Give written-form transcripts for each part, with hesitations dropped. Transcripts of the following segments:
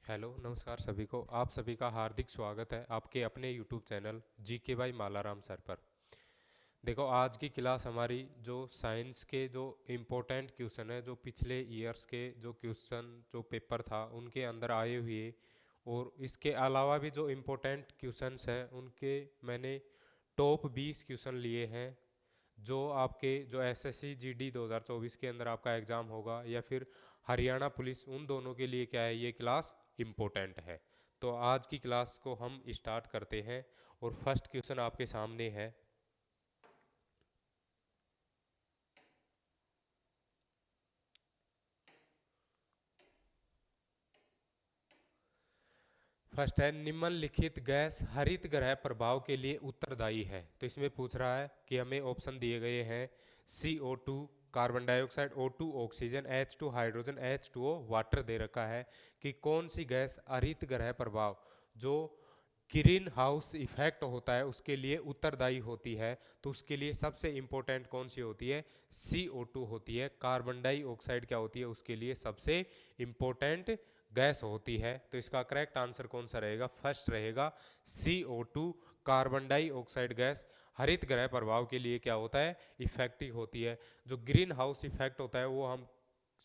Hello नमस्कार सभी को। आप सभी का हार्दिक स्वागत है आपके अपने यूट्यूब चैनल जी के बाई मालाराम सर पर। देखो, आज की क्लास हमारी जो साइंस के जो इम्पोर्टेंट क्वेश्चन है, जो पिछले ईयर्स के जो क्वेश्चन जो पेपर था उनके अंदर आए हुए, और इसके अलावा भी जो इम्पोर्टेंट क्वेश्चंस हैं उनके मैंने टॉप 20 क्वेश्चन लिए हैं, जो आपके जो एसएससी जीडी 2024 के अंदर आपका एग्ज़ाम होगा या फिर हरियाणा पुलिस, उन दोनों के लिए क्या है, ये क्लास इम्पोर्टेंट है। तो आज की क्लास को हम स्टार्ट करते हैं और फर्स्ट क्वेश्चन आपके सामने है। फर्स्ट है, निम्नलिखित गैस हरित ग्रह प्रभाव के लिए उत्तरदायी है। तो इसमें पूछ रहा है कि हमें ऑप्शन दिए गए हैं CO2 carbon dioxide, O2 oxygen, H2 hydrogen, H2O water दे रखा है कि कौन सी गैस हरित ग्रह प्रभाव जो ग्रीन हाउस इफेक्ट होता है उसके लिए उत्तरदायी होती है। तो उसके लिए सबसे इंपॉर्टेंट कौन सी होती है? CO2 होती है। कार्बन डाइऑक्साइड क्या होती है? उसके लिए सबसे इंपॉर्टेंट गैस होती है। तो इसका करेक्ट आंसर कौन सा रहेगा? फर्स्ट रहेगा CO2 कार्बन डाइऑक्साइड गैस हरित ग्रह प्रभाव के लिए क्या होता है? इफेक्टिव होती है। जो ग्रीन हाउस इफेक्ट होता है वो हम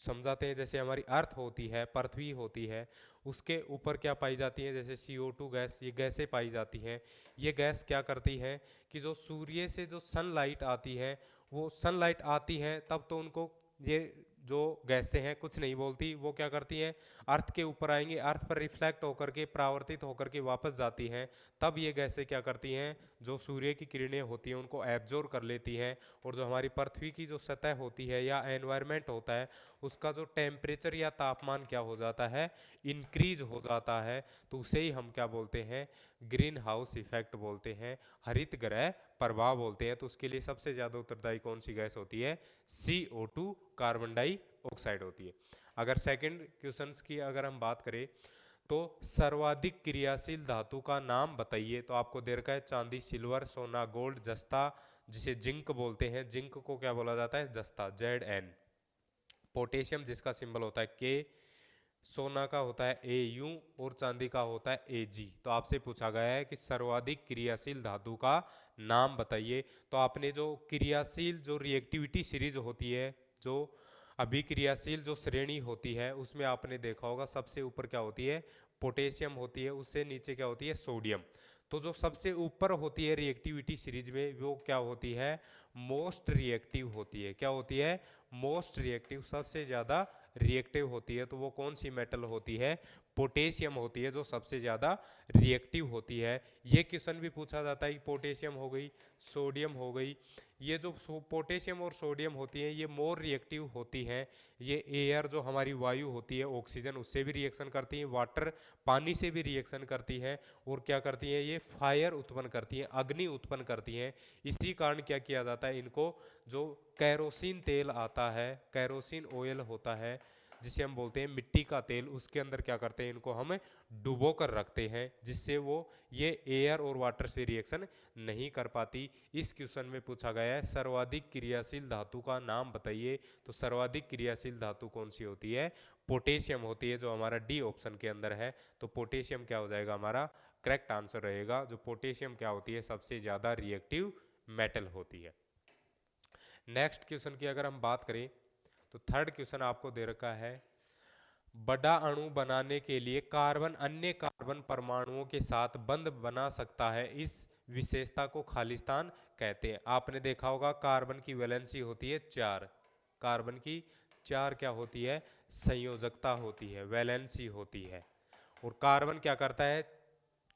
समझाते हैं, जैसे हमारी अर्थ होती है, पृथ्वी होती है, उसके ऊपर क्या पाई जाती है, जैसे CO2 गैस, ये गैसें पाई जाती हैं। ये गैस क्या करती है कि जो सूर्य से जो सनलाइट आती है, वो सनलाइट आती है तब तो उनको ये जो गैसें हैं कुछ नहीं बोलती, वो क्या करती हैं, अर्थ के ऊपर आएंगी, अर्थ पर रिफ्लेक्ट होकर के परावर्तित होकर के वापस जाती हैं। तब ये गैसें क्या करती हैं, जो सूर्य की किरणें होती हैं उनको एब्जॉर्ब कर लेती हैं, और जो हमारी पृथ्वी की जो सतह होती है या एनवायरनमेंट होता है उसका जो टेम्परेचर या तापमान क्या हो जाता है, इंक्रीज हो जाता है। तो उसे ही हम क्या बोलते हैं? ग्रीन हाउस इफेक्ट बोलते हैं, हरित ग्रह प्रभाव बोलते हैं। तो उसके लिए सबसे ज़्यादा उत्तरदायी कौन सी गैस होती है? CO2 कार्बन डाइऑक्साइड होती है। अगर सेकंड क्वेश्चंस की अगर हम बात करें तो सर्वाधिक क्रियाशील धातु का नाम बताइए। तो आपको दे रखा है चांदी, सिल्वर, सोना, गोल्ड, जस्ता, जिसे जिंक बोलते हैं। जिंक को क्या बोला जाता है? जस्ता, ZN। पोटेशियम जिसका सिंबल होता है K, सोना का होता है AU, और चांदी का होता है AG। तो आपसे पूछा गया है कि सर्वाधिक क्रियाशील धातु का नाम बताइए। तो आपने जो क्रियाशील जो रिएक्टिविटी सीरीज होती है, जो अभिक्रियाशील जो श्रेणी होती है, उसमें आपने देखा होगा सबसे ऊपर क्या होती है? पोटेशियम होती है, उससे नीचे क्या होती है? सोडियम। तो जो सबसे ऊपर होती है रिएक्टिविटी सीरीज में, वो क्या होती है? मोस्ट रिएक्टिव होती है। क्या होती है? मोस्ट रिएक्टिव, सबसे ज़्यादा रिएक्टिव होती है। तो वो कौन सी मेटल होती है? पोटेशियम होती है, जो सबसे ज़्यादा रिएक्टिव होती है। ये क्वेश्चन भी पूछा जाता है कि पोटेशियम हो गई, सोडियम हो गई, ये जो पोटेशियम और सोडियम होती हैं ये मोर रिएक्टिव होती हैं। ये एयर जो हमारी वायु होती है, ऑक्सीजन, उससे भी रिएक्शन करती हैं, वाटर पानी से भी रिएक्शन करती है, और क्या करती हैं? ये फायर उत्पन्न करती हैं, अग्नि उत्पन्न करती हैं। इसी कारण क्या किया जाता है, इनको जो कैरोसिन तेल आता है, कैरोसिन ऑयल होता है, जिसे हम बोलते हैं मिट्टी का तेल, उसके अंदर क्या करते हैं, इनको हम डुबो कर रखते हैं, जिससे वो ये एयर और वाटर से रिएक्शन नहीं कर पाती। इस क्वेश्चन में पूछा गया है सर्वाधिक क्रियाशील धातु का नाम बताइए। तो सर्वाधिक क्रियाशील धातु कौन सी होती है? पोटेशियम होती है, जो हमारा डी ऑप्शन के अंदर है। तो पोटेशियम क्या हो जाएगा हमारा? करेक्ट आंसर रहेगा। जो पोटेशियम क्या होती है? सबसे ज़्यादा रिएक्टिव मेटल होती है। नेक्स्ट क्वेश्चन की अगर हम बात करें तो थर्ड क्वेश्चन आपको दे रखा है, बड़ा अणु बनाने के लिए कार्बन अन्य कार्बन परमाणुओं के साथ बंध बना सकता है, इस विशेषता को खालिस्तान कहते हैं। आपने देखा होगा कार्बन की वैलेंसी होती है 4, कार्बन की 4 क्या होती है? संयोजकता होती है, वैलेंसी होती है। और कार्बन क्या करता है?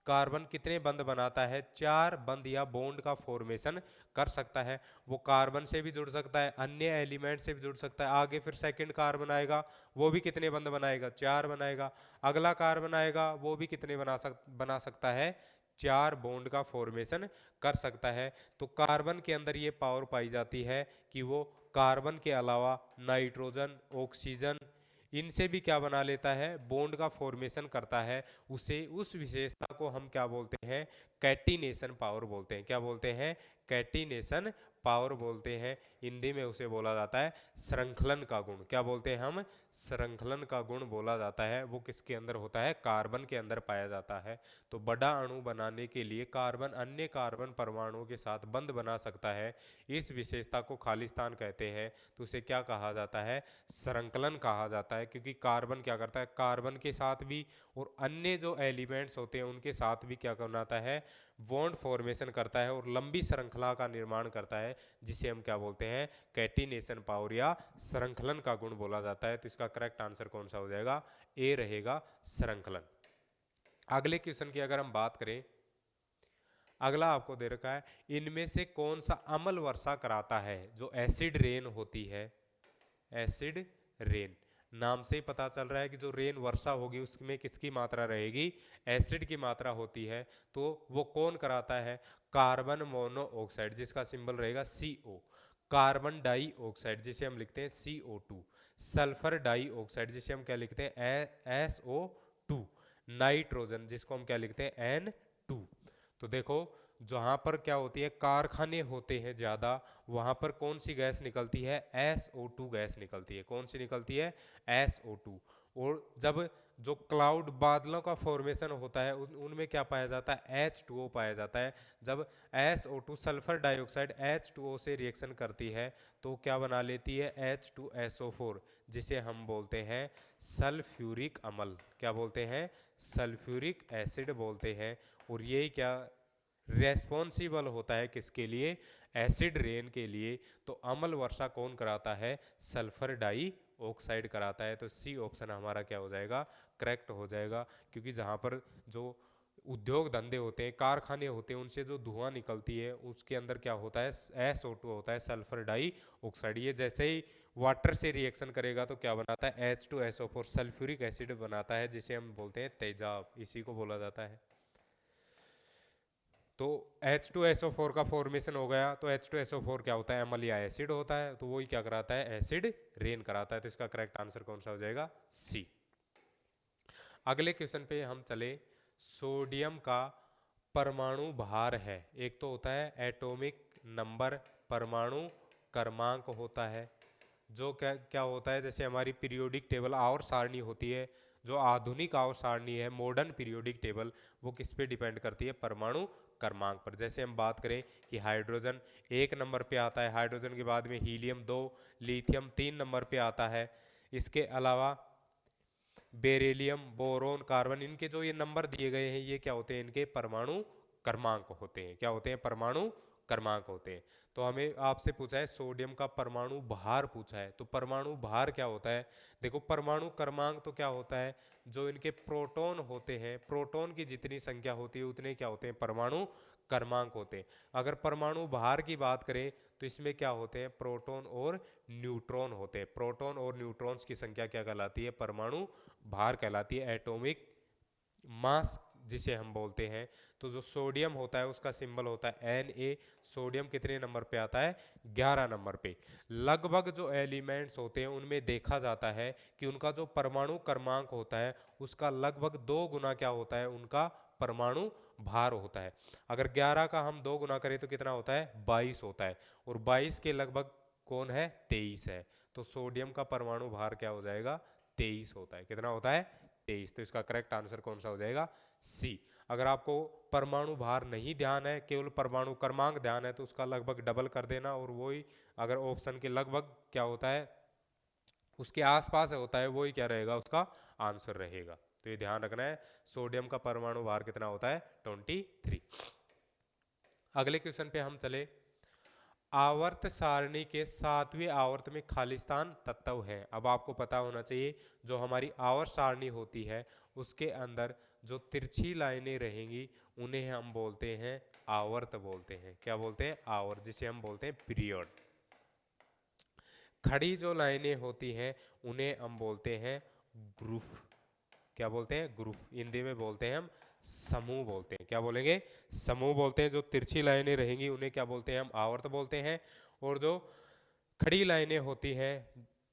कार्बन कितने बंध बनाता है? 4 बंध या बॉन्ड का फॉर्मेशन कर सकता है। वो कार्बन से भी जुड़ सकता है, अन्य एलिमेंट से भी जुड़ सकता है। आगे फिर सेकंड कार्बन आएगा, वो भी कितने बंध बनाएगा? 4 बनाएगा। अगला कार्बन आएगा, वो भी कितने बना सकता है? 4 बॉन्ड का फॉर्मेशन कर सकता है। तो कार्बन के अंदर ये पावर पाई जाती है कि वो कार्बन के अलावा नाइट्रोजन, ऑक्सीजन, इनसे भी क्या बना लेता है? बॉन्ड का फॉर्मेशन करता है। उसे उस विशेषता को हम क्या बोलते हैं? कैटिनेशन पावर बोलते हैं। क्या बोलते हैं? कैटिनेशन पावर बोलते हैं। हिंदी में उसे बोला जाता है श्रृंखलन का गुण। क्या बोलते हैं हम? श्रृंखलन का गुण बोला जाता है वो किसके अंदर होता है, कार्बन के अंदर पाया जाता है। तो बड़ा अणु बनाने के लिए कार्बन अन्य कार्बन परमाणुओं के साथ बंध बना सकता है, इस विशेषता को खालिस्तान कहते हैं। तो उसे क्या कहा जाता है, श्रृंखलन कहा जाता है, क्योंकि कार्बन क्या करता है, कार्बन के साथ भी और अन्य जो एलिमेंट्स होते हैं उनके साथ भी क्या बनाता है, बॉन्ड फॉर्मेशन करता है और लंबी श्रृंखला का निर्माण करता है, जिसे हम क्या बोलते हैं, कैटिनेशन पावर या श्रृंखलन का गुण बोला जाता है। तो इसका करेक्ट आंसर कौन सा हो जाएगा, ए रहेगा, श्रृंखलन। अगले क्वेश्चन की अगर हम बात करें, अगला आपको दे रखा है, इनमें से कौन सा अम्ल वर्षा कराता है, जो एसिड रेन होती है, एसिड रेन, नाम से ही पता चल रहा है कि जो रेन वर्षा होगी उसमें किसकी मात्रा रहेगी, एसिड की मात्रा होती है। तो वो कौन कराता है, कार्बन मोनोऑक्साइड, जिसका सिंबल रहेगा CO, कार्बन डाइऑक्साइड जिसे हम लिखते हैं CO2, सल्फर डाइऑक्साइड जिसे हम क्या लिखते हैं SO2, नाइट्रोजन जिसको हम क्या लिखते हैं N2। तो देखो जहां पर क्या होती है, कारखाने होते हैं ज्यादा, वहां पर कौन सी गैस निकलती है, SO2 गैस निकलती है। कौन सी निकलती है, SO2। और जब जो क्लाउड बादलों का फॉर्मेशन होता है उनमें क्या पाया जाता है, H2O पाया जाता है। जब SO2 सल्फर डाइऑक्साइड H2O से रिएक्शन करती है तो क्या बना लेती है, H2SO4, जिसे हम बोलते हैं सल्फ्यूरिक अम्ल। क्या बोलते हैं, सल्फ्यूरिक एसिड बोलते हैं। और ये क्या रेस्पॉन्सिबल होता है किसके लिए, एसिड रेन के लिए। तो अम्ल वर्षा कौन कराता है, सल्फर डाई ऑक्साइड कराता है। तो सी ऑप्शन हमारा क्या हो जाएगा, करेक्ट हो जाएगा, क्योंकि जहाँ पर जो उद्योग धंधे होते हैं, कारखाने होते हैं, उनसे जो धुआं निकलती है उसके अंदर क्या होता है, SO2 होता है, सल्फर डाई ऑक्साइड। ये जैसे ही वाटर से रिएक्शन करेगा तो क्या बनाता है, H2SO4 सल्फ्यूरिक एसिड बनाता है, जिसे हम बोलते हैं तेजाब, इसी को बोला जाता है। तो H2SO4 का फॉर्मेशन हो गया, तो H2SO4 क्या होता है, अम्ल या एसिड होता है, तो वही क्या कराता है, एसिड रेन कराता है। तो इसका करेक्ट आंसर कौन सा हो जाएगा, सी। अगले क्वेश्चन पे हम चले, सोडियम का परमाणु भार है, एक तो होता है एटॉमिक नंबर, परमाणु क्रमांक होता है, जो क्या क्या होता है, जैसे हमारी पीरियोडिक टेबल आवर्त सारणी होती है, जो आधुनिक आवर्त सारणी है, मॉडर्न पीरियोडिक टेबल, वो किस पे डिपेंड करती है, परमाणु क्रमांक पर। जैसे हम बात करें कि हाइड्रोजन 1 नंबर पे आता है, हाइड्रोजन के बाद में हीलियम 2, लिथियम 3 नंबर पे आता है। इसके अलावा बेरिलियम, बोरोन, कार्बन, इनके जो ये नंबर दिए गए हैं ये क्या होते हैं, इनके परमाणु क्रमांक होते हैं। क्या होते हैं, परमाणु क्रमांक होते हैं। तो हमें आपसे पूछा है सोडियम का परमाणु भार पूछा है, तो परमाणु भार क्या होता है, देखो परमाणु क्रमांक तो क्या होता है, जो इनके प्रोटॉन होते हैं, प्रोटॉन की जितनी संख्या होती है उतने क्या होते हैं, परमाणु क्रमांक होते हैं। अगर परमाणु भार की बात करें तो इसमें क्या होते हैं, प्रोटॉन और न्यूट्रॉन होते हैं। प्रोटॉन और न्यूट्रॉन्स की संख्या क्या कहलाती है, परमाणु भार कहलाती है, एटॉमिक मास जिसे हम बोलते हैं। तो जो सोडियम होता है उसका सिंबल होता है Na, सोडियम कितने नंबर पे आता है, 11 नंबर पे। लगभग जो एलिमेंट्स होते हैं उनमें देखा जाता है कि उनका जो परमाणु क्रमांक होता है उसका लगभग 2 गुना क्या होता है, उनका परमाणु भार होता है। अगर 11 का हम 2 गुना करें तो कितना होता है, 22 होता है, और 22 के लगभग कौन है, 23 है। तो सोडियम का परमाणु भार क्या हो जाएगा, 23 होता है। कितना होता है, 23। तो इसका करेक्ट आंसर कौन सा हो जाएगा, सी। अगर आपको परमाणु भार नहीं ध्यान है, केवल परमाणु क्रमांक ध्यान है, तो उसका लगभग डबल कर देना, और वही अगर ऑप्शन के लगभग क्या होता है, उसके आसपास होता है, वही क्या रहेगा, उसका आंसर रहेगा। तो ये ध्यान रखना है। सोडियम का परमाणु भार कितना होता है, 23। अगले क्वेश्चन पे हम चले, आवर्त सारणी के 7वें आवर्त में खालिस्तान तत्व है। अब आपको पता होना चाहिए जो हमारी आवर्त सारणी होती है उसके अंदर जो तिरछी लाइनें रहेंगी उन्हें हम बोलते हैं आवर्त बोलते हैं। क्या बोलते हैं, आवर्त, जिसे हम बोलते हैं पीरियड। खड़ी जो लाइनें होती हैं उन्हें हम बोलते हैं ग्रुप। क्या बोलते हैं, ग्रुप। हिंदी में बोलते हैं हम समूह बोलते हैं। क्या बोलेंगे, समूह बोलते हैं। जो तिरछी लाइनें रहेंगी उन्हें क्या बोलते हैं, हम आवर्त बोलते हैं। और जो खड़ी लाइनें होती हैं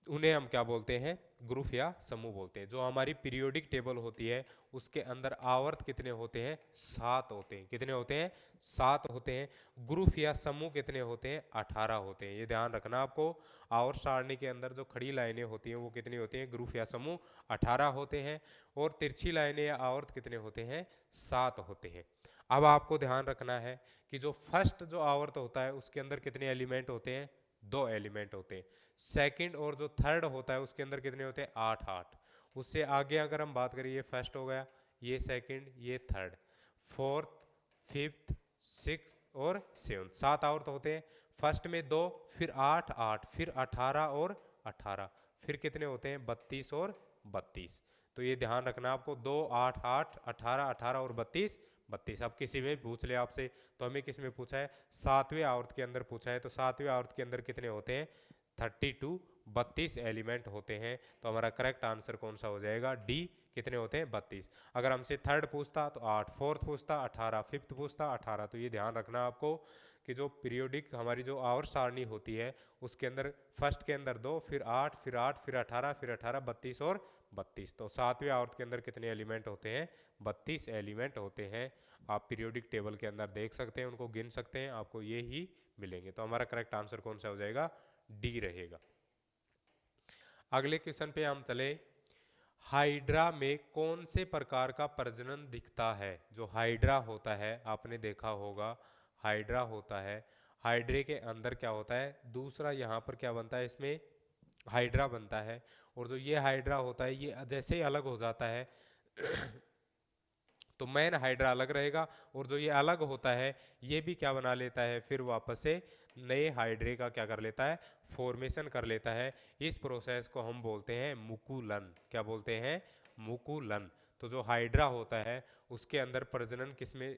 उन्हें हम क्या बोलते हैं, ग्रुप या समूह बोलते हैं। जो हमारी पीरियोडिक टेबल होती है उसके अंदर आवर्त कितने होते हैं, 7 होते हैं। कितने होते हैं, 7 होते हैं। ग्रुप या समूह कितने होते हैं, 18 होते हैं। ये ध्यान रखना आपको। आवर्त सारणी के अंदर जो खड़ी लाइनें होती हैं वो कितनी होती हैं, ग्रुप या समूह 18 होते हैं। और तिरछी लाइनें या आवर्त कितने होते हैं, 7 होते हैं। अब आपको ध्यान रखना है कि जो फर्स्ट जो आवर्त होता है उसके अंदर कितने एलिमेंट होते हैं, 2 एलिमेंट होते हैं। सेकंड और जो थर्ड होता है उसके अंदर कितने होते हैं, 8 8। उससे आगे अगर हम बात करें, ये फर्स्ट हो गया, ये सेकंड, ये थर्ड, फोर्थ, फिफ्थ, सिक्स और सेवन, 7 आवर्त होते हैं। फर्स्ट में 2, फिर 8 8, फिर 18 और 18, फिर कितने होते हैं, 32 और 32। तो ये ध्यान रखना आपको, 2 8 8, 18 18 और 32 32। अब किसी में पूछ ले आपसे, तो हमें किस में पूछा है, 7वें आवर्त के अंदर पूछा है। तो 7वें आवर्त के अंदर कितने होते हैं, 32, 32 एलिमेंट होते हैं। तो हमारा करेक्ट आंसर कौन सा हो जाएगा, डी। कितने होते हैं, 32। अगर हमसे थर्ड पूछता तो 8, फोर्थ पूछता 18, फिफ्थ पूछता 18। तो ये ध्यान रखना आपको कि जो पीरियोडिक हमारी जो आवर सारणी होती है उसके अंदर फर्स्ट के अंदर 2, फिर 8, फिर 8, फिर 18, फिर 18, 32 और 32। तो 7वें आवर्त के अंदर कितने एलिमेंट होते हैं, 32 एलिमेंट होते हैं। आप पीरियोडिक टेबल के अंदर देख सकते हैं, उनको गिन सकते हैं, आपको ये ही मिलेंगे। तो हमारा करेक्ट आंसर कौन सा हो जाएगा, डी रहेगा। अगले क्वेश्चन पे हम चले। हाइड्रा में कौन से प्रकार का प्रजनन दिखता है। जो हाइड्रा होता है आपने देखा होगा, हाइड्रा होता है, हाइड्रे के अंदर क्या होता है, दूसरा यहाँ पर क्या बनता है, इसमें हाइड्रा बनता है। और जो ये हाइड्रा होता है ये जैसे ही अलग हो जाता है तो मैन हाइड्रा अलग रहेगा, और जो ये अलग होता है ये भी क्या बना लेता है, फिर वापस से नए हाइड्रे का क्या कर लेता है, फॉर्मेशन कर लेता है। इस प्रोसेस को हम बोलते हैं मुकुलन। क्या बोलते हैं, मुकुलन। तो जो हाइड्रा होता है उसके अंदर प्रजनन किसमें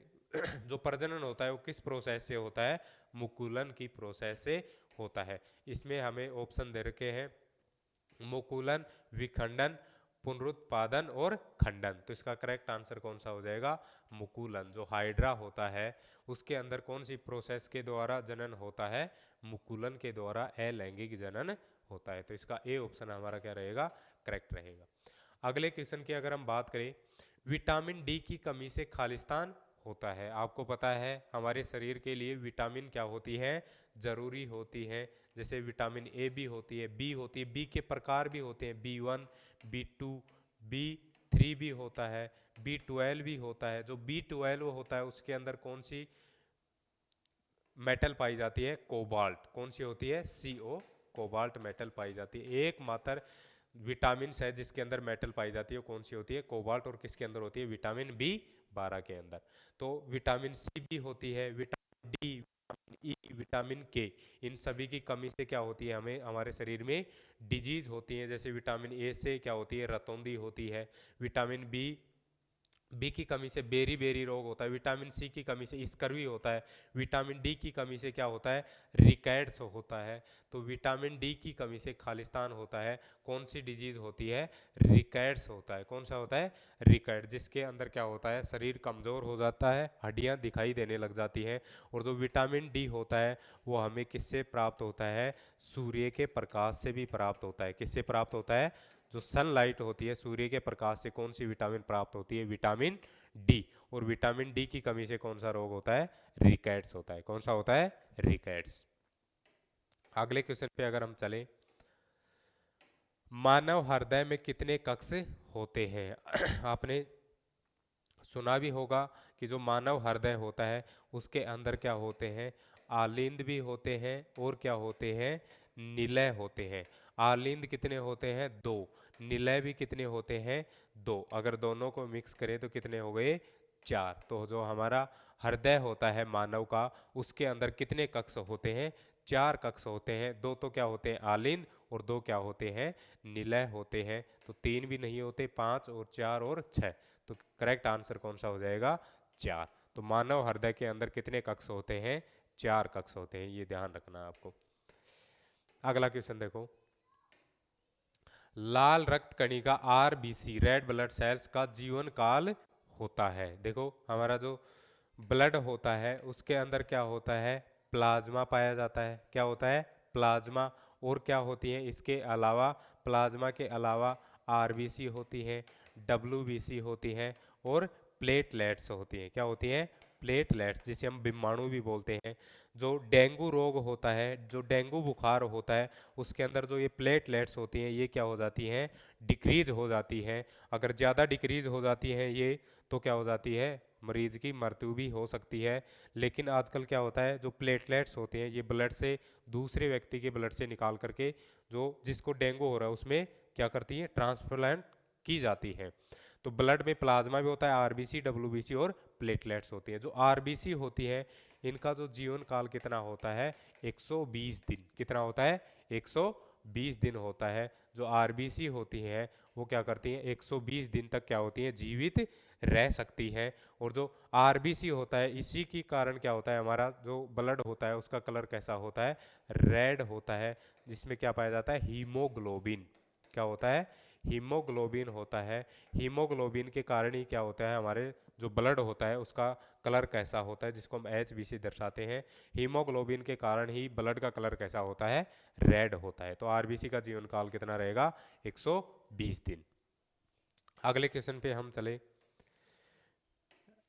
जो प्रजनन होता है वो किस प्रोसेस से होता है, मुकुलन की प्रोसेस से होता है। इसमें हमें ऑप्शन दे रखे हैं, मुकुलन, विखंडन, पुनरुत्पादन और खंडन। तो इसका करेक्ट आंसर कौन सा हो जाएगा, मुकुलन। जो हाइड्रा होता है उसके अंदर कौन सी प्रोसेस के द्वारा जनन होता है, मुकुलन के द्वारा अलैंगिक जनन होता है। तो इसका ए ऑप्शन हमारा क्या रहेगा, करेक्ट रहेगा। अगले क्वेश्चन की अगर हम बात करें, विटामिन डी की कमी से खालिस्तान होता है। आपको पता है हमारे शरीर के लिए विटामिन क्या होती है, जरूरी होती है। जैसे विटामिन ए भी होती है, बी होती है, बी के प्रकार भी होते हैं, B1, B2, B3 भी होता है, B12 भी होता है। जो B12 होता है उसके अंदर कौन सी मेटल पाई जाती है, कोबाल्ट। कौन सी होती है, CO, कोबाल्ट मेटल पाई जाती है। एकमात्र विटामिन है जिसके अंदर मेटल पाई जाती है, कौन सी होती है, कोबाल्ट। और किसके अंदर होती है, विटामिन B12 के अंदर। तो विटामिन सी भी होती है, vitamin D, vitamin E, vitamin के, इन सभी की कमी से क्या होती है, हमें हमारे शरीर में डिजीज होती है। जैसे विटामिन ए से क्या होती है, रतौंधी होती है। विटामिन बी की कमी से बेरी बेरी रोग होता है। विटामिन सी की कमी से स्कर्वी होता है। विटामिन डी की कमी से क्या होता है, रिकेट्स होता है। तो विटामिन डी की कमी से खालिस्तान होता है। कौन सी डिजीज होती है, रिकेट्स होता है। कौन सा होता है, रिकेट, जिसके अंदर क्या होता है, शरीर कमजोर हो जाता है, हड्डियां दिखाई देने लग जाती हैं। और जो विटामिन डी होता है वो हमें किससे प्राप्त होता है, सूर्य के प्रकाश से भी प्राप्त होता है। किससे प्राप्त होता है, जो सनलाइट होती है, सूर्य के प्रकाश से कौन सी विटामिन प्राप्त होती है, विटामिन डी। और विटामिन डी की कमी से कौन सा रोग होता है, रिकेट्स होता है। कौन सा होता है, रिकेट्स। अगले क्वेश्चन पे अगर हम चलें, मानव हृदय में कितने कक्ष होते हैं। आपने सुना भी होगा कि जो मानव हृदय होता है उसके अंदर क्या होते हैं, आलिंद भी होते हैं और क्या होते हैं, निलय होते हैं। आलिंद कितने होते हैं, 2। निलय भी कितने होते हैं, 2। अगर दोनों को मिक्स करें तो कितने हो गए, 4। तो जो हमारा हृदय होता है मानव का उसके अंदर कितने कक्ष होते हैं, 4 कक्ष होते हैं। 2 तो क्या होते हैं, आलिंद, और 2 क्या होते हैं, निलय होते हैं। तो 3 भी नहीं होते, 5 और 4 और 6। तो करेक्ट आंसर कौन सा हो जाएगा, 4। तो मानव हृदय के अंदर कितने कक्ष होते हैं, 4 कक्ष होते हैं। ये ध्यान रखना आपको। अगला क्वेश्चन देखो, लाल रक्त कणिका RBC, रेड ब्लड सेल्स का जीवन काल होता है। देखो हमारा जो ब्लड होता है उसके अंदर क्या होता है, प्लाज्मा पाया जाता है। क्या होता है, प्लाज्मा। और क्या होती हैं इसके अलावा, प्लाज्मा के अलावा आरबीसी होती हैं, डब्ल्यूबीसी होती हैं और प्लेटलेट्स होती हैं। क्या होती हैं? प्लेटलेट्स, जिसे हम बीमाणु भी बोलते हैं। जो डेंगू रोग होता है, जो डेंगू बुखार होता है, उसके अंदर जो ये प्लेटलेट्स होती हैं ये क्या हो जाती हैं? डिक्रीज हो जाती हैं। अगर ज़्यादा डिक्रीज हो जाती हैं ये, तो क्या हो जाती है? मरीज की मृत्यु भी हो सकती है। लेकिन आजकल क्या होता है, जो प्लेटलेट्स होते हैं ये ब्लड से, दूसरे व्यक्ति के ब्लड से निकाल करके जो जिसको डेंगू हो रहा है उसमें क्या करती है? ट्रांसप्लांट की जाती है। तो ब्लड में प्लाज्मा भी होता है, आरबीसी, डब्ल्यूबीसी और प्लेटलेट्स होती है। जो आरबीसी होती है इनका जो जीवन काल कितना होता है? 120 दिन। कितना होता है? 120 दिन होता है। जो आरबीसी होती है वो क्या करती हैं? 120 दिन तक क्या होती हैं? जीवित रह सकती है। और जो आरबीसी होता है इसी के कारण क्या होता है? हमारा जो ब्लड होता है उसका कलर कैसा होता है? रेड होता है, जिसमें क्या पाया जाता है? हीमोग्लोबिन। क्या होता है? हीमोग्लोबिन होता है। हीमोग्लोबिन के कारण ही क्या होता है? हमारे जो ब्लड होता है उसका कलर कैसा होता है, जिसको हम एच बी से दर्शाते हैं। हीमोग्लोबिन के कारण ही ब्लड का कलर कैसा होता है? रेड होता है। तो आरबीसी का जीवन काल कितना रहेगा? 120 दिन। अगले क्वेश्चन पे हम चले।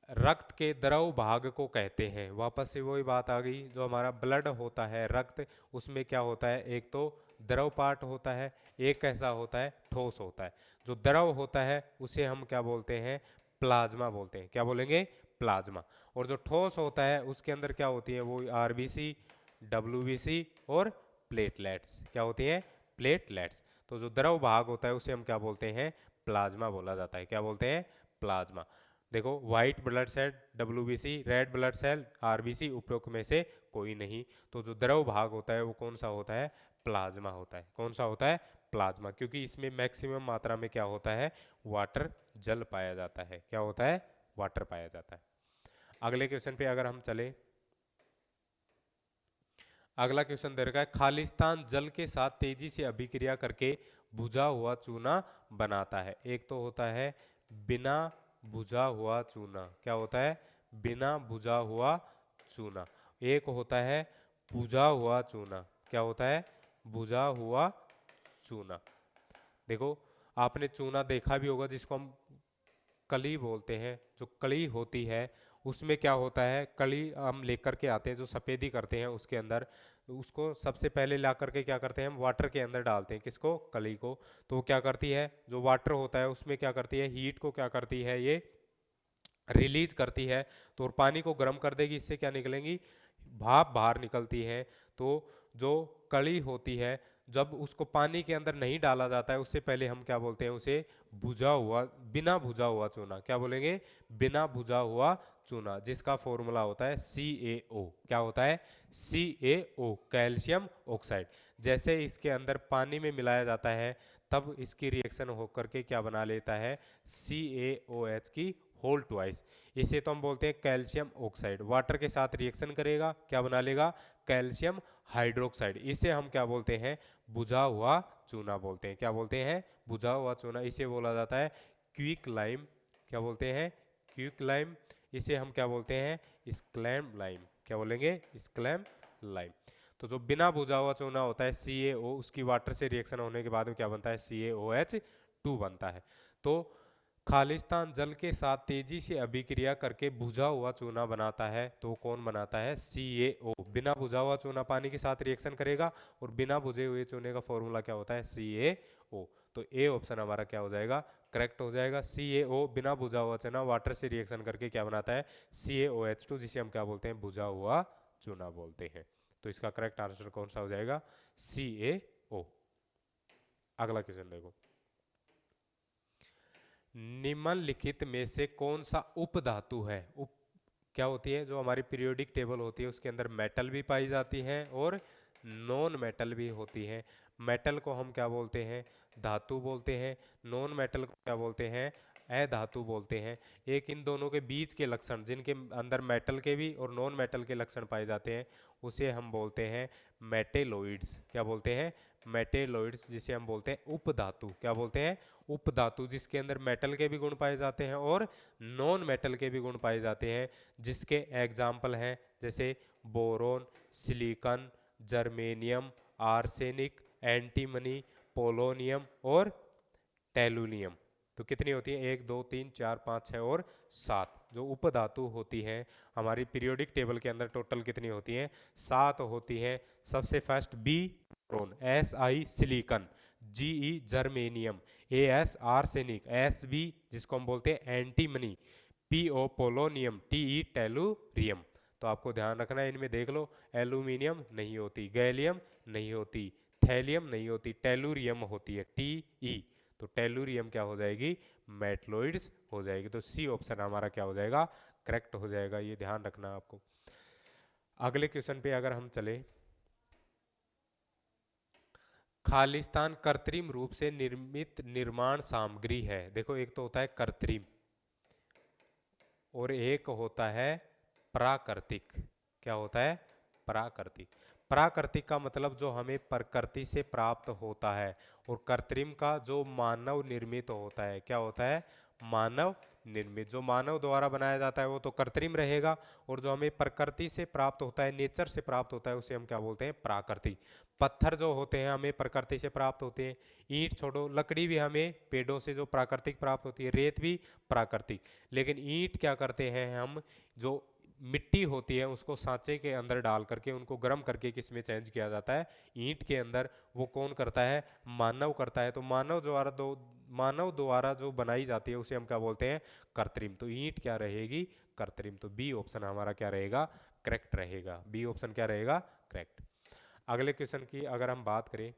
रक्त के द्रव भाग को कहते हैं। वापस से वही बात आ गई, जो हमारा ब्लड होता है, रक्त, उसमें क्या होता है? एक तो द्रव पार्ट होता है, एक कैसा होता है? ठोस होता है। जो द्रव होता है उसे हम क्या बोलते हैं? प्लाज्मा बोलते हैं। क्या बोलेंगे? प्लाज्मा। और जो ठोस होता है उसके अंदर क्या होती है? वो आरबीसी, डब्ल्यूबीसी और प्लेटलेट्स। क्या होती है? प्लेटलेट्स। तो जो द्रव भाग होता है उसे हम क्या बोलते हैं? प्लाज्मा बोला जाता है। क्या बोलते हैं? प्लाज्मा। देखो, white blood cell WBC, red blood cell RBC, उपरोक्त में से कोई नहीं। तो जो द्रव भाग होता है वो कौन सा होता है? प्लाज्मा होता है। कौन सा होता है? प्लाज्मा। क्योंकि इसमें मैक्सिमम मात्रा में क्या होता है? वाटर, जल पाया जाता है। क्या होता है? वाटर पाया जाता है। अगले क्वेश्चन पे अगर हम चले, अगला क्वेश्चन दे रखा है, खालिस्तान जल के साथ तेजी से अभिक्रिया करके बुझा हुआ चूना बनाता है। एक तो होता है बिना बुझा हुआ चूना। क्या होता है? बिना बुझा हुआ चूना। एक होता है बुझा हुआ चूना। क्या होता है? बुझा हुआ चूना। देखो, आपने चूना देखा भी होगा जिसको हम कली बोलते हैं। जो कली होती है उसमें क्या होता है? कली हम लेकर के आते हैं, जो सफ़ेदी करते हैं उसके अंदर, उसको सबसे पहले ला करके क्या करते हैं? हम वाटर के अंदर डालते हैं। किसको? कली को। तो वो क्या करती है? जो वाटर होता है उसमें क्या करती है? हीट को क्या करती है? ये रिलीज करती है। तो और पानी को गर्म कर देगी, इससे क्या निकलेंगी? भाप बाहर निकलती है। तो जो कली होती है, जब उसको पानी के अंदर नहीं डाला जाता है उससे पहले हम क्या बोलते हैं? उसे भुजा हुआ, बिना भुजा हुआ चूना। क्या बोलेंगे? बिना भुजा हुआ चूना, जिसका फॉर्मूला होता है CaO। क्या होता है? CaO, calcium oxide. जैसे इसके अंदर पानी में मिलाया जाता है तब इसकी रिएक्शन होकर के क्या बना लेता है? CaOH की होल ट्वाइस। इसे तो हम बोलते हैं कैल्शियम ऑक्साइड। वाटर के साथ रिएक्शन करेगा, क्या बना लेगा? Calcium hydroxide. इसे हम क्या बोलते हैं? बुझा हुआ चूना बोलते हैं। क्या बोलते हैं? बुझा हुआ चूना। इसे बोला जाता है क्विक लाइम। क्या बोलते हैं? Quick lime. इसे हम क्या बोलते हैं? स्क्लैम लाइम। क्या बोलेंगे? स्क्लैम लाइम। तो जो बिना बुझा हुआ चूना होता है CaO, उसकी वाटर से रिएक्शन होने के बाद में क्या बनता है? CaOH2 बनता है। तो खालिस्तान जल के साथ तेजी से अभिक्रिया करके बुझा हुआ चूना बनाता है। तो कौन बनाता है? CaO। बिना बुझा हुआ चूना पानी के साथ रिएक्शन करेगा और बिना बुझे हुए चूने का फॉर्मूला क्या होता है? CaO। तो ए ऑप्शन हमारा क्या हो जाएगा? करेक्ट हो जाएगा। CaO बिना बुझा हुआ चूना वाटर से रिएक्शन करके क्या बनाता है? CaOH2, जिसे हम क्या बोलते हैं? बुझा हुआ चूना बोलते हैं। तो इसका करेक्ट आंसर कौन सा हो जाएगा? CaO। अगला क्वेश्चन देखो, निम्नलिखित में से कौन सा उपधातु है? उप क्या होती है? जो हमारी पीरियोडिक टेबल होती है उसके अंदर मेटल भी पाई जाती है और नॉन मेटल भी होती है। मेटल को हम क्या बोलते हैं? धातु बोलते हैं। नॉन मेटल को क्या बोलते हैं? अधातु बोलते हैं। एक इन दोनों के बीच के लक्षण, जिनके अंदर मेटल के भी और नॉन मेटल के लक्षण पाए जाते हैं, उसे हम बोलते हैं मेटेलोइड्स। क्या बोलते हैं? मेटेलोइड्स, जिसे हम बोलते हैं उपधातु। क्या बोलते हैं? उपधातु, जिसके अंदर मेटल के भी गुण पाए जाते हैं और नॉन मेटल के भी गुण पाए जाते हैं। जिसके एग्जाम्पल हैं जैसे boron, silicon, germanium arsenic, antimony, polonium और टेलुनियम। तो कितनी होती है? 1 2 3 4 5 6 और 7 जो उपधातु होती हैं हमारी पीरियोडिक टेबल के अंदर टोटल कितनी होती हैं? 7 होती हैं। सबसे first B boron, S I silicon, G E germanium, A S arsenic, S B जिसको हम बोलते हैं antimony, P O polonium, T E tellurium. तो आपको ध्यान रखना है इनमें देख लो, एल्यूमिनियम नहीं होती, गैलियम नहीं होती, थैलियम नहीं होती, टेलुरियम होती है, टी ई। तो टेलुरियम क्या हो जाएगी? मेटलोइड्स हो जाएगी। तो सी ऑप्शन हमारा क्या हो जाएगा? करेक्ट हो जाएगा। ये ध्यान रखना आपको। अगले क्वेश्चन पे अगर हम चले, खालिस्तान कृत्रिम रूप से निर्मित निर्माण सामग्री है। देखो एक तो होता है कृत्रिम और एक होता है प्राकृतिक। क्या होता है? प्राकृतिक। प्राकृतिक का मतलब जो हमें प्रकृति से प्राप्त होता है, और कृत्रिम का जो मानव निर्मित होता है। क्या होता है? मानव निर्मित। जो मानव द्वारा बनाया जाता है वो तो कृत्रिम रहेगा, और जो हमें प्रकृति से प्राप्त होता है, नेचर से प्राप्त होता है, उसे हम क्या बोलते हैं? प्राकृतिक। पत्थर जो होते हैं हमें प्रकृति से प्राप्त होते हैं। ईंट छोड़ो, लकड़ी भी हमें पेड़ों से जो प्राकृतिक प्राप्त होती है, रेत भी प्राकृतिक। लेकिन ईंट क्या करते हैं हम, जो मिट्टी होती है उसको सांचे के अंदर डाल करके उनको गर्म करके किस में चेंज किया जाता है? ईंट के अंदर। वो कौन करता है? मानव करता है। तो मानव द्वारा जो बनाई जाती है उसे हम क्या बोलते हैं? कृत्रिम। तो ईंट क्या रहेगी? कृत्रिम। तो बी ऑप्शन हमारा क्या रहेगा? करेक्ट रहेगा। बी ऑप्शन क्या रहेगा? करेक्ट। अगले क्वेश्चन की अगर हम बात करें,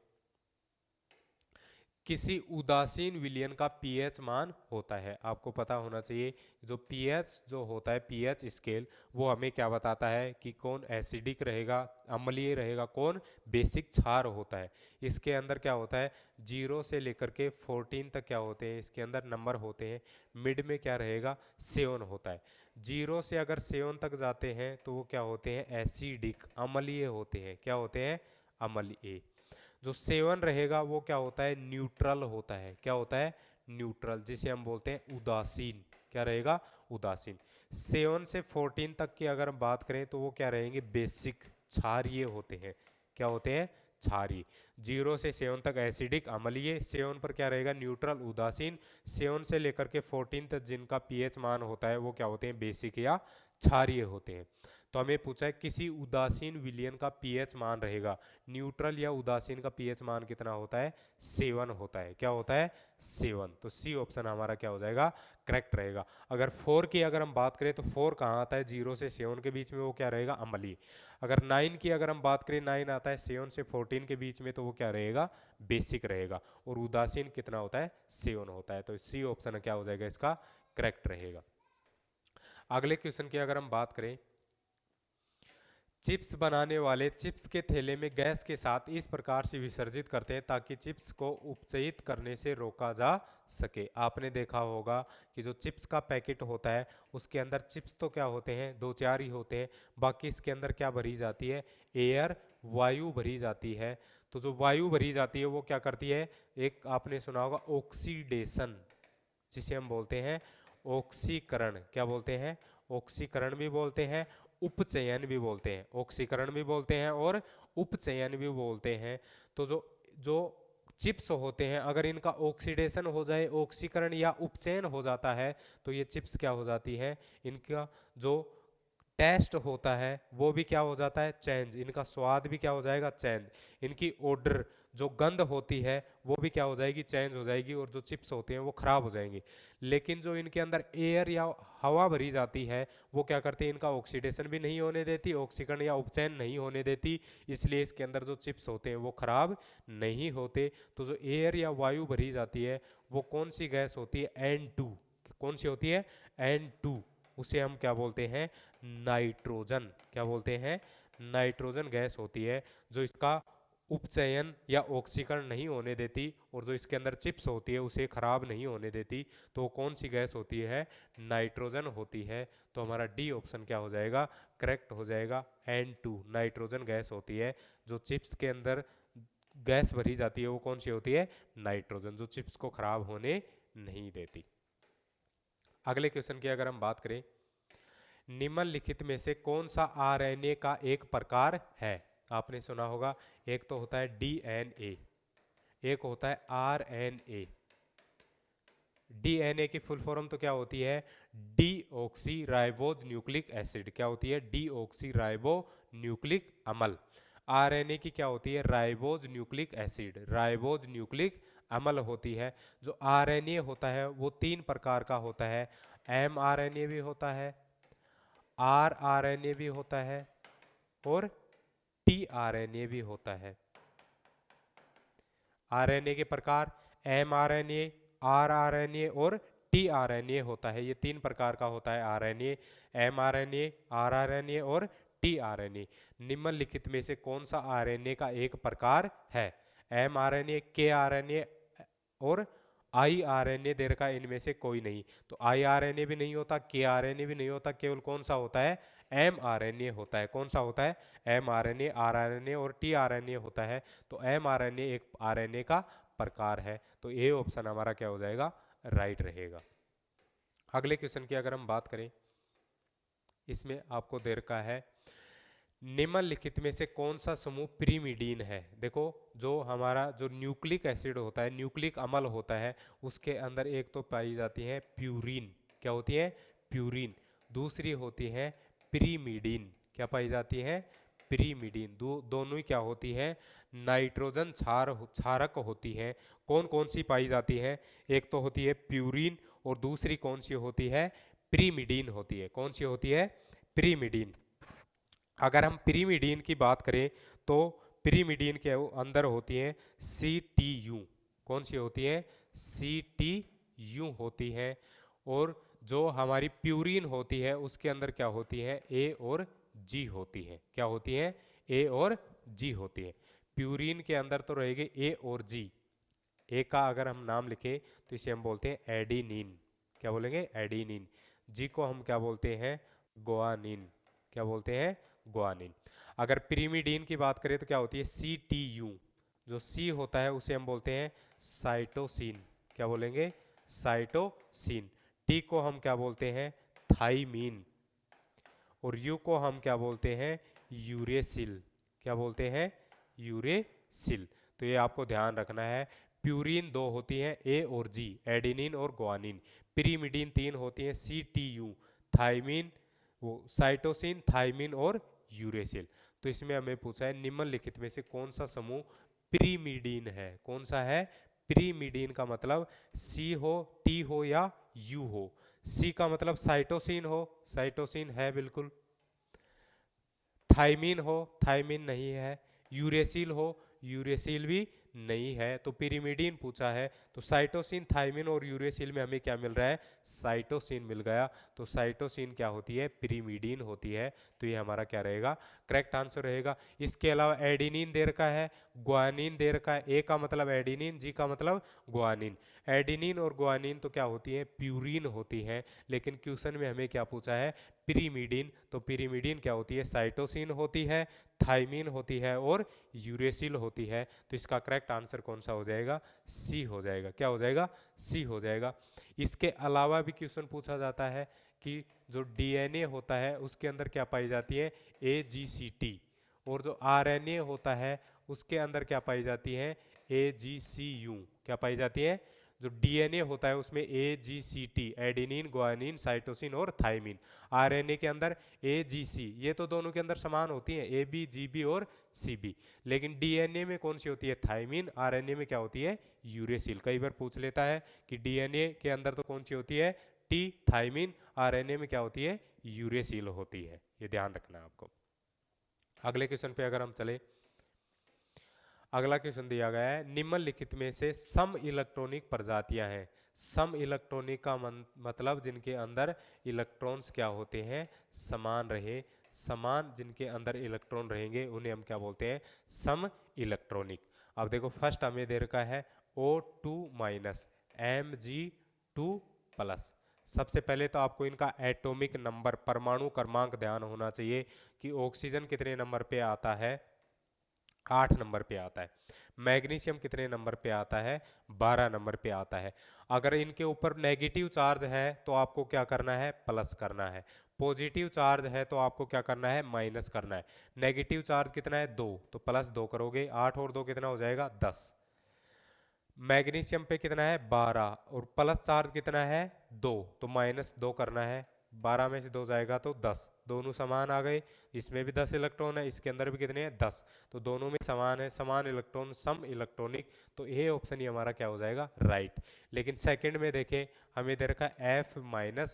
किसी उदासीन विलयन का पीएच मान होता है। आपको पता होना चाहिए जो पीएच जो होता है, पीएच स्केल, वो हमें क्या बताता है कि कौन एसिडिक रहेगा, अम्लीय रहेगा, कौन बेसिक क्षार होता है। इसके अंदर क्या होता है? 0 से लेकर के 14 तक क्या होते हैं? इसके अंदर नंबर होते हैं। मिड में क्या रहेगा? 7 होता है। 0 से अगर 7 तक जाते हैं तो वो क्या होते हैं? एसिडिक, अम्लीय होते हैं। क्या होते हैं? अम्लीय। जो 7 रहेगा वो क्या होता है? न्यूट्रल होता है। क्या होता है? न्यूट्रल, जिसे हम बोलते हैं उदासीन। क्या रहेगा? उदासीन। 7 से 14 तक की अगर हम बात करें तो वो क्या रहेंगे? बेसिक, क्षारीय होते हैं। क्या होते हैं? क्षारीय। 0 से 7 तक एसिडिक, अम्लीय। 7 पर क्या रहेगा? न्यूट्रल, उदासीन। 7 से लेकर के 14 तक जिनका पीएच मान होता है वो क्या होते हैं? बेसिक या क्षारीय होते हैं। तो हमें पूछा है किसी उदासीन विलयन का पीएच मान रहेगा। न्यूट्रल या उदासीन का पीएच मान कितना होता है? 7 होता है। क्या होता है? 7। तो सी ऑप्शन हमारा क्या हो जाएगा? करेक्ट रहेगा। अगर 4 की अगर हम बात करें तो 4 कहाँ आता है? 0 से 7 के बीच में, वो क्या रहेगा? अम्लीय। अगर 9 की अगर हम बात करें, 9 आता है 7 से 14 के बीच में, तो वो क्या रहेगा? बेसिक रहेगा। और उदासीन कितना होता है? 7 होता है। तो सी ऑप्शन क्या हो जाएगा? इसका करेक्ट रहेगा। अगले क्वेश्चन की अगर हम बात करें, चिप्स बनाने वाले चिप्स के थैले में गैस के साथ इस प्रकार से विसर्जित करते हैं ताकि चिप्स को उपचयित करने से रोका जा सके। आपने देखा होगा कि जो चिप्स का पैकेट होता है उसके अंदर चिप्स तो क्या होते हैं? 2 4 ही होते हैं। बाकी इसके अंदर क्या भरी जाती है? एयर, वायु भरी जाती है। तो जो वायु भरी जाती है वो क्या करती है? एक आपने सुना होगा ऑक्सीडेशन, जिसे हम बोलते हैं ऑक्सीकरण। क्या बोलते हैं? ऑक्सीकरण भी बोलते हैं, उपचयन भी बोलते हैं। ऑक्सीकरण भी बोलते हैं और उपचयन भी बोलते हैं। तो जो जो चिप्स होते हैं, अगर इनका ऑक्सीडेशन हो जाए, ऑक्सीकरण या उपचयन हो जाता है, तो ये चिप्स क्या हो जाती है? इनका जो टेस्ट होता है वो भी क्या हो जाता है? चेंज। इनका स्वाद भी क्या हो जाएगा? चेंज। इनकी ऑर्डर, जो गंध होती है वो भी क्या हो जाएगी? चेंज हो जाएगी, और जो चिप्स होते हैं वो खराब हो जाएंगे। लेकिन जो इनके अंदर एयर या हवा भरी जाती है वो क्या करती है? इनका ऑक्सीडेशन भी नहीं होने देती, ऑक्सीकरण या उपचयन नहीं होने देती, इसलिए इसके अंदर जो चिप्स होते हैं वो खराब नहीं होते। तो जो एयर या वायु भरी जाती है वो कौन सी गैस होती है? N2। कौन सी होती है? N2। उसे हम क्या बोलते हैं? नाइट्रोजन। क्या बोलते हैं? नाइट्रोजन गैस होती है, जो इसका उपचयन या ऑक्सीकरण नहीं होने देती, और जो इसके अंदर चिप्स होती है उसे खराब नहीं होने देती। तो कौन सी गैस होती है? नाइट्रोजन होती है। तो हमारा डी ऑप्शन क्या हो जाएगा? करेक्ट हो जाएगा। N2 नाइट्रोजन गैस होती है। जो चिप्स के अंदर गैस भरी जाती है वो कौन सी होती है? नाइट्रोजन, जो चिप्स को खराब होने नहीं देती। अगले क्वेश्चन की अगर हम बात करें, निम्नलिखित में से कौन सा आरएनए का एक प्रकार है? आपने सुना होगा, एक तो होता है डीएनए, एक होता है आरएनए। डीएनए की फुल फॉर्म तो क्या होती है, डीऑक्सी राइबोज न्यूक्लिक एसिड। क्या होती है, डीऑक्सी राइबो न्यूक्लिक अम्ल। आरएनए की क्या होती है, ribose nucleic acid, ribose nucleic अम्ल होती है। जो आरएनए होता है वो 3 प्रकार का होता है, एमआरएनए भी होता है, आरआरएनए भी होता है और टीआरएनए भी होता है। आरएनए के प्रकार एमआरएनए, आरआरएनए और टीआरएनए होता है। ये 3 प्रकार का होता है आरएनए, एमआरएनए, आरआरएनए और टीआरएनए। निम्नलिखित में से कौन सा आरएनए का एक प्रकार है, एमआरएनए, केआरएनए और आईआरएनए देर का इनमें से कोई नहीं। तो आईआरएनए भी नहीं होता, केआरएनए भी नहीं होता, केवल कौन सा होता है, एमआरएनए होता है। कौन सा होता है, एमआरएनए, आरआरएनए और टीआरएनए होता है। तो एमआरएनए एक आरएनए का प्रकार है। तो ए ऑप्शन हमारा क्या हो जाएगा, राइट रहेगा। अगले क्वेश्चन की अगर हम बात करें, इसमें आपको दे रखा है निम्नलिखित में से कौन सा समूह पिरिमिडीन है। देखो, जो हमारा जो न्यूक्लिक एसिड होता है, न्यूक्लिक अम्ल होता है, उसके अंदर एक तो पाई जाती है प्यूरिन। क्या होती है, प्यूरिन। दूसरी होती है पिरिमिडीन। क्या पाई जाती है, पिरिमिडीन। दोनों ही क्या होती है, नाइट्रोजन क्षारक होती है। कौन कौन सी पाई जाती है, एक तो होती है प्यूरिन और दूसरी कौन सी होती है, पिरिमिडीन होती है। कौन सी होती है, पिरिमिडीन। अगर हम पिरिमिडीन की बात करें तो पिरिमिडीन के अंदर होती है CTU। कौन सी होती है, CTU होती है। और जो हमारी प्यूरिन होती है उसके अंदर क्या होती है, A और G होती है। क्या होती है, A और G होती है। प्यूरिन के अंदर तो रहेगी A और G। ए का अगर हम नाम लिखें तो इसे हम बोलते हैं एडिनिन। क्या बोलेंगे, एडिनिन। जी को हम क्या बोलते हैं, ग्वानिन। क्या बोलते हैं, ग्वानिन। अगर पिरिमिडीन की बात करें तो क्या होती है, CTU। जो सी होता है उसे हम बोलते हैं साइटोसिन। क्या बोलेंगे, साइटोसिन। टी को हम क्या बोलते हैं, थाइमीन। और यू को हम क्या बोलते हैं, यूरेसिल। क्या बोलते हैं, यूरेसिल। तो ये आपको ध्यान रखना है। प्यूरिन 2 होती है, ए और जी, एडिनिन और ग्वानिन। पिरिमिडीन 3 होती है, CTU, थाइमिन, वो साइटोसिन, थाइमिन और यूरेसिल। तो इसमें हमें पूछा है निम्नलिखित में से कौन सा समूह पिरिमिडीन है। कौन सा है, पिरिमिडीन का मतलब सी हो, टी हो या यू हो। सी का मतलब साइटोसिन हो, साइटोसिन है बिल्कुल। थाइमिन हो, थाइमिन नहीं है। यूरेसिल हो, यूरेसिल भी नहीं है। तो पिरिमिडीन पूछा है, तो साइटोसिन, थाइमिन और यूरेसिल में हमें क्या मिल रहा है, साइटोसिन मिल गया। तो साइटोसिन क्या होती है, पिरिमिडीन होती है। तो ये हमारा क्या रहेगा, करेक्ट आंसर रहेगा। इसके अलावा एडिनिन दे रखा है, ग्वानिन दे रखा है। ए का मतलब एडिनिन, जी का मतलब ग्वानिन। एडिनिन और ग्वानिन तो क्या होती है, प्यूरिन होती है। लेकिन क्वेश्चन में हमें क्या पूछा है, पिरिमिडीन। तो पिरिमिडीन क्या होती है, साइटोसिन होती है, थाइमिन होती है और यूरेसिल होती है। तो इसका करेक्ट आंसर कौन सा हो जाएगा, सी हो जाएगा। क्या हो जाएगा, सी हो जाएगा। इसके अलावा भी क्वेश्चन पूछा जाता है कि जो डीएनए होता है उसके अंदर क्या पाई जाती है, AGCT। और जो आरएनए होता है उसके अंदर क्या पाई जाती है, AGCU। क्या पाई जाती है, जो डीएनए होता है उसमें AGCT, एडिनिन, ग्वानिन, साइटोसिन और थाइमिन। आरएनए के अंदर AGC। ये तो दोनों के अंदर समान होती है, AB, GB और CB। लेकिन डीएनए में कौन सी होती है, थाइमिन। आरएनए में क्या होती है, यूरेसिल। कई बार पूछ लेता है कि डीएनए के अंदर तो कौन सी होती है, टी, थाइमिन। आरएनए में क्या होती है, यूरेसिल होती है। ये ध्यान रखना है आपको। अगले क्वेश्चन पे अगर हम चले, अगला क्वेश्चन दिया गया है निम्नलिखित में से सम इलेक्ट्रॉनिक प्रजातियां हैं। सम इलेक्ट्रॉनिक का मतलब जिनके अंदर इलेक्ट्रॉन्स क्या होते हैं, समान रहे। समान जिनके अंदर इलेक्ट्रॉन रहेंगे उन्हें हम क्या बोलते हैं, सम इलेक्ट्रॉनिक। अब देखो, फर्स्ट हमें दे रखा है O2 माइनस, Mg2 प्लस। सबसे पहले तो आपको इनका एटॉमिक नंबर, परमाणु क्रमांक ध्यान होना चाहिए कि ऑक्सीजन कितने नंबर पे आता है, 8 नंबर पे आता है। मैग्नीशियम कितने नंबर पे आता है, 12 नंबर पे आता है। अगर इनके ऊपर नेगेटिव चार्ज है तो आपको क्या करना है, प्लस करना है। पॉजिटिव चार्ज है तो आपको क्या करना है, माइनस करना है। नेगेटिव चार्ज कितना है, 2, तो +2 करोगे, 8 और 2 कितना हो जाएगा, 10। मैग्नीशियम पे कितना है, 12, और प्लस चार्ज कितना है, 2, तो -2 करना है। 12 में से 2 जाएगा तो 10, दोनों समान आ गए। इसमें भी 10 इलेक्ट्रॉन है, इसके अंदर भी कितने हैं, 10, तो दोनों में समान है, समान इलेक्ट्रॉन, सम इलेक्ट्रॉनिक, तो ये ऑप्शन ही हमारा क्या हो जाएगा, राइट। लेकिन सेकंड में देखें, हमें इधर का F-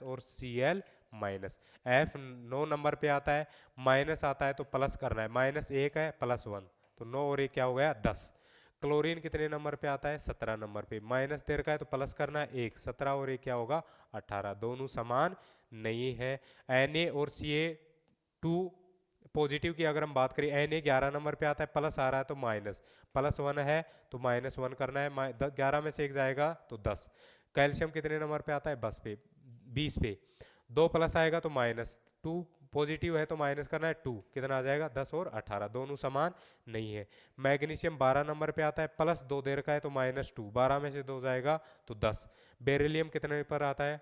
और Cl-। F 9 नंबर पे आता है, माइनस आता है तो प्लस करना है, -1 है +1, तो 9 और 1 क्या हो गया, 10। क्लोरीन कितने नंबर पे आता है, 17 नंबर पे, माइनस दे रखा है तो प्लस करना है 1, 17 और 1 क्या होगा, 18, दोनों समान नहीं है। Na और Ca2 पॉजिटिव की अगर हम बात करें, Na 11 नंबर पे आता है, प्लस आ रहा है तो माइनस, +1 है तो -1 करना है, 11 में से 1 जाएगा तो 10। कैल्शियम कितने नंबर पे आता है, 20 पे, 2 प्लस आएगा तो -2, पॉजिटिव है तो माइनस करना है 2, कितना आ जाएगा, 10 और 18, दोनों समान नहीं है। मैग्नीशियम 12 नंबर पे आता है, +2 दे रखा है तो -2, 12 में से 2 जाएगा तो 10। बेरिलियम कितने पर आता है,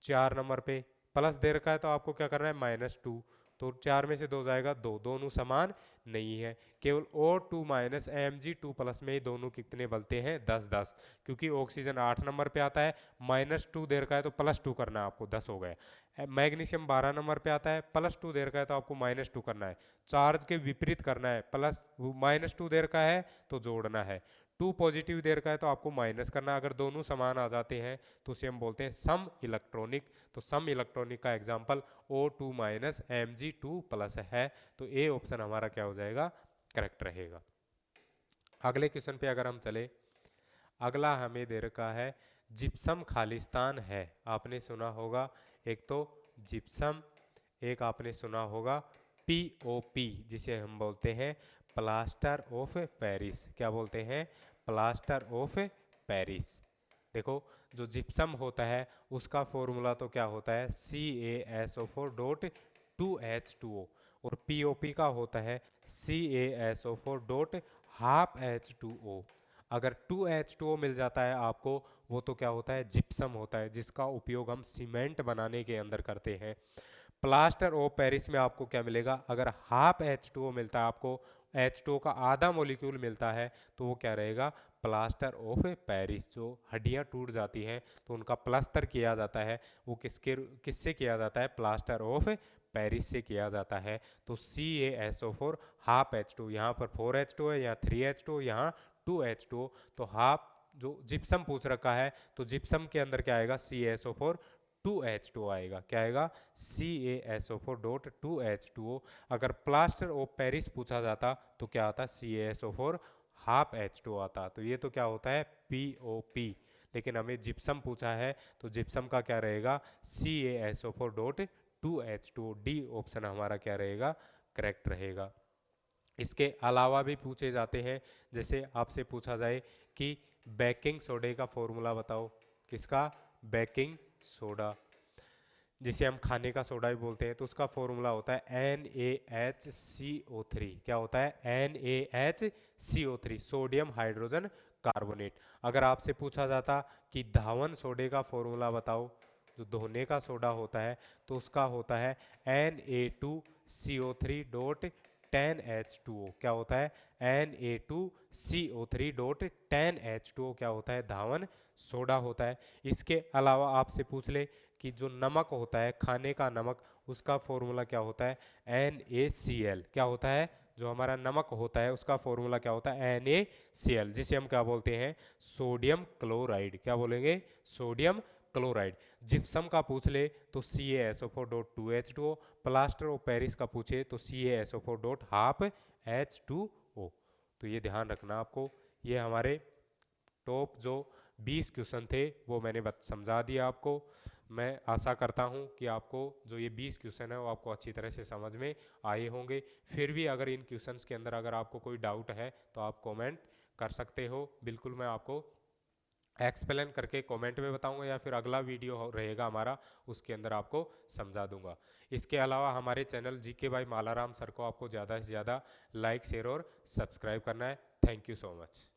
4 नंबर पे, प्लस दे रखा है तो आपको क्या करना है, -2, तो 4 में से 2 जाएगा 2, दोनों समान नहीं है। केवल O2 Mg2+ में ही दोनों कितने बनते हैं, 10 10, क्योंकि ऑक्सीजन 8 नंबर पे आता है, -2 दे रखा है तो +2 करना है आपको, 10 हो गए। मैग्नीशियम 12 नंबर पे आता है, +2 दे रखा है तो आपको -2 करना है, चार्ज के विपरीत करना है, प्लस -2 दे रखा है तो जोड़ना है, 2 पॉजिटिव दे रखा है तो आपको माइनस करना है। अगर दोनों समान आ जाते हैं तो उसे हम बोलते हैं सम इलेक्ट्रॉनिक। तो सम इलेक्ट्रॉनिक का एग्जांपल O2 Mg2+ है, तो ए ऑप्शन हमारा क्या हो जाएगा, करेक्ट रहेगा। अगले क्वेश्चन पे अगर हम चले, अगला हमें दे रखा है जिप्सम खालिस्तान है, आपने सुना होगा, एक तो जिप्सम, एक आपने सुना होगा POP, जिसे हम बोलते हैं प्लास्टर ऑफ पेरिस। क्या बोलते हैं, प्लास्टर ऑफ पेरिस। देखो, जो जिप्सम होता है उसका फॉर्मूला तो क्या होता है, CaSO4.2H2O, और POP का होता है CaSO4.12H2O। अगर 2H2O मिल जाता है आपको, वो तो क्या होता है, जिप्सम होता है, जिसका उपयोग हम सीमेंट बनाने के अंदर करते हैं। प्लास्टर ऑफ पेरिस में आपको क्या मिलेगा, अगर ½ H2O मिलता है आपको, H2O का आधा मॉलिक्यूल मिलता है, तो वो क्या रहेगा, प्लास्टर ऑफ पेरिस। जो हड्डियां टूट जाती हैं तो उनका प्लास्टर किया जाता है, वो किससे किया जाता है, प्लास्टर ऑफ पेरिस से किया जाता है। तो CaSO4 ½ H2O, यहाँ पर 4H2O है, यहाँ 3H2O, यहाँ 2H2O, तो हाफ, जो जिप्सम पूछ रखा है तो जिप्सम के अंदर क्या आएगा, CaSO4 2H2O आएगा। क्या आएगा, CaSO4.2H2O। अगर प्लास्टर ऑफ पेरिस पूछा जाता तो क्या आता, CaSO4 ½ H2O आता। तो ये तो क्या होता है, POP। लेकिन हमें जिप्सम पूछा है तो जिप्सम का क्या रहेगा, CaSO4.2H2O। डी ऑप्शन हमारा क्या रहेगा, करेक्ट रहेगा। इसके अलावा भी पूछे जाते हैं, जैसे आपसे पूछा जाए कि बेकिंग सोडे का फॉर्मूला बताओ, किसका, बेकिंग सोडा, जिसे हम खाने का सोडा भी बोलते हैं, तो उसका फॉर्मूला होता है NaHCO3। क्या होता है, NaHCO3, सोडियम हाइड्रोजन कार्बोनेट। अगर आपसे पूछा जाता कि धावन सोडे का फॉर्मूला बताओ, जो धोने का सोडा होता है, तो उसका होता है Na2CO3.10H2O। क्या होता है, Na2CO3.10H2O क्या होता है, धावन सोडा होता है। इसके अलावा आपसे पूछ ले कि जो नमक होता है, खाने का नमक, उसका फॉर्मूला क्या होता है, NaCl। क्या होता है, जो हमारा नमक होता है उसका फॉर्मूला क्या होता है, NaCl, जिसे हम क्या बोलते हैं, सोडियम क्लोराइड। क्या बोलेंगे, सोडियम क्लोराइड। जिप्सम का पूछ ले तो CaSO4.2H2O, प्लास्टर ऑफ पेरिस का पूछे तो CaSO4.12H2O। तो ये ध्यान रखना आपको। ये हमारे टॉप जो 20 क्वेश्चन थे वो मैंने समझा दिया आपको। मैं आशा करता हूँ कि आपको जो ये 20 क्वेश्चन है वो आपको अच्छी तरह से समझ में आए होंगे। फिर भी अगर इन क्वेश्चंस के अंदर अगर आपको कोई डाउट है तो आप कमेंट कर सकते हो, बिल्कुल मैं आपको एक्सप्लेन करके कमेंट में बताऊंगा, या फिर अगला वीडियो रहेगा हमारा उसके अंदर आपको समझा दूंगा। इसके अलावा हमारे channel GK by Malaram sir को आपको ज़्यादा से ज़्यादा लाइक, शेयर और सब्सक्राइब करना है। Thank you so much.